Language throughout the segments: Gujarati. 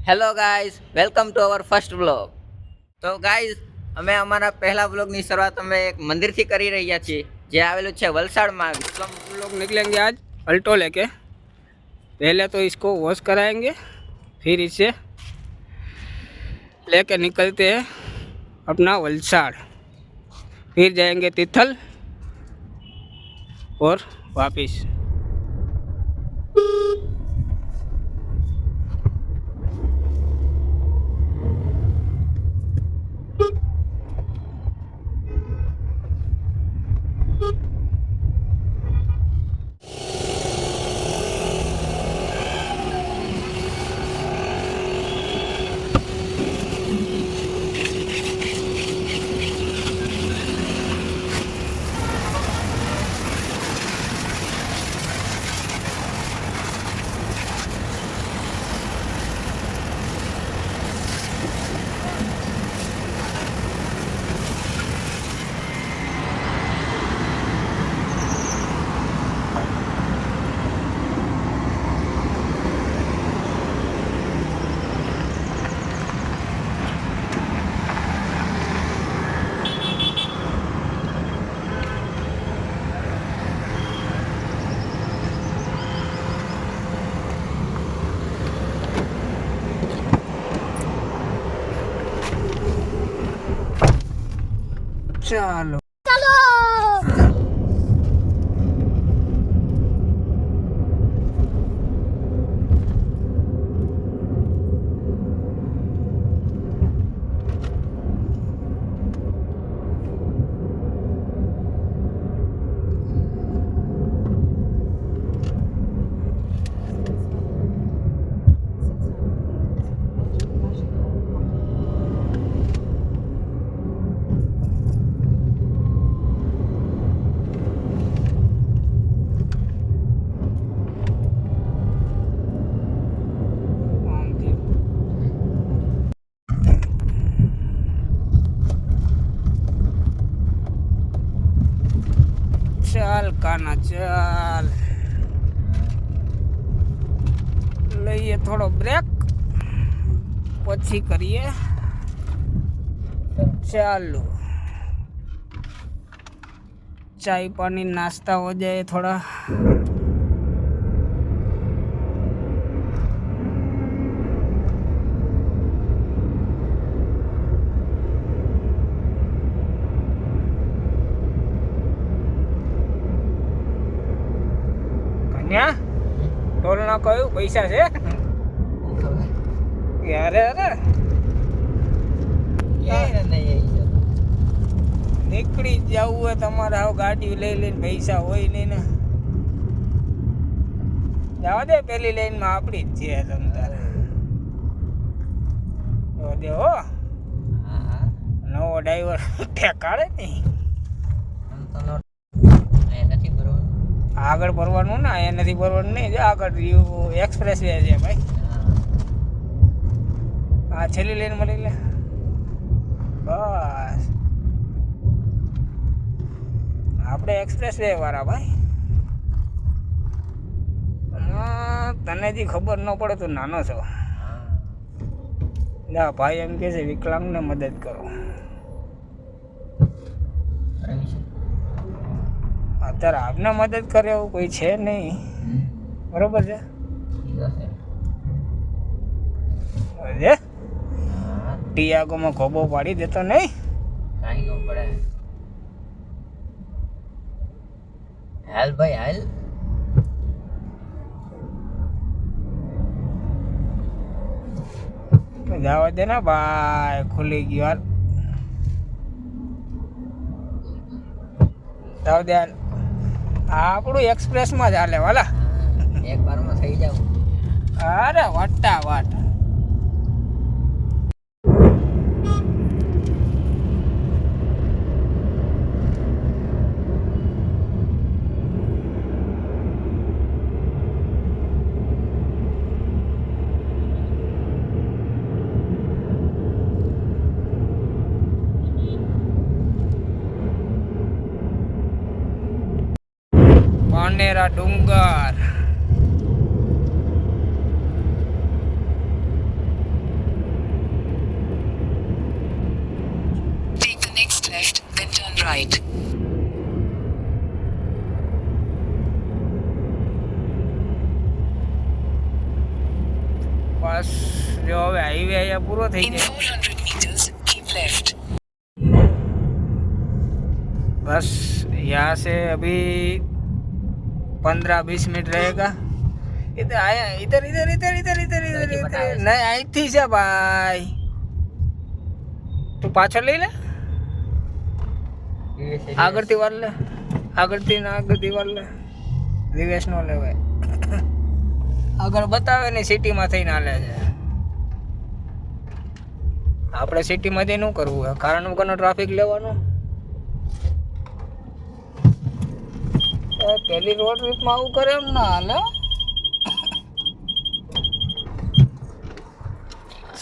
Hello guys, welcome to our first blog. તો ગાઈઝ, અમે અમારા પહેલા બ્લોગની શરૂઆત અમે એક મંદિરથી કરી રહ્યા છીએ, જે આવેલું છે વલસાડમાં. हम लोग निकलेंगे आज अल्टो लेके। पहले तो इसको वॉश कराएंगे, फिर इसे लेके निकलते हैं अपना वलसाड़, फिर जाएंगे तिथल और वापिस। चलो चल काना चल, લઈએ થોડો બ્રેક, પછી કરીએ ચાલુ. चाय पानी नाश्ता हो जाए थोड़ा. કન્યા ટોલ ના કયું પૈસા છે યારે? અરે નીકળી જ જવું હોય તમારે, આવ ગાડી લઈ લઈને પૈસા હોય નહીં ને. જવા દે, પેલી લાઈનમાં આપણી જ છે તમ તારે. દે હો, નવો ડ્રાઈવર ઠેકાડે નહીં. આગળ ભરવાનું ના, એ નથી ભરવાનું નહીં. આગળ એક્સપ્રેસ વે છે ભાઈ. હા, છેલ્લી લાઈન મળી લે બસ. આપણે એક્સપ્રેસ વે વાળા ભાઈ. તને જે ખબર ન પડે તો નાનો છો. ના ભાઈ એમ કે છે વિકલાંગને મદદ કરો. અત્યારે આપને મદદ કરે એવું કોઈ છે નહીં, બરોબર છે? ટીયાગોમાં ખોબો પાડી દેતો નહીં. હાલ ભાઈ હાલ. જવા દે ને ભાઈ, ખુલી ગયું હાલ. જવા દે હાલ. આપણું એક્સપ્રેસમાં જ હાલે વાલા. એક વારમાં થઈ જાવ. અરે વટ્ટા વાટ. પાનેરા ડુંગર. right. બસ જો હવે હાઈવે અહીંયા પૂરો થઈ In જાય 400 meters, keep left. बस यहाँ से अभी 15-20 मिनट रहेगा इधर आया इधर इधर इधर इधर इधर इधर इधर नहीं आई थी से भाई તું પાછળ લઈ લે આગળથી વાર લે આગળથી વાર લે રિવેશ નો લેવાય આગળ બતાવે ને સિટીમાં થઈને હાલે છે આપણે સિટીમાંથી શું કરવું હે કારણ વગરનો ટ્રાફિક લેવાનો પહેલી રોડ ટ્રીપમાં આવું કરે એમ ના હાલે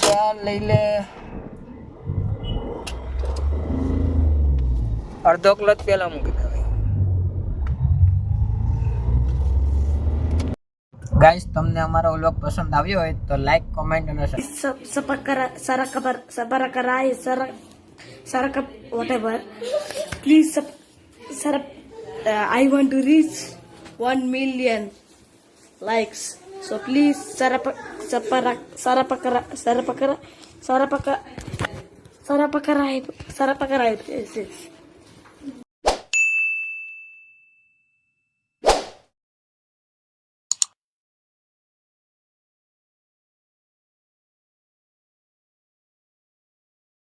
ચાલ લઈ લે અડધો ક્લચ પેલા મૂકી દેવાય ગાઈસ તમને અમારો વ્લોગ પસંદ આવ્યો હોય તો લાઈક કોમેન્ટ અને whatever. Please, I want to reach 1 million likes. So please, sarapakarai.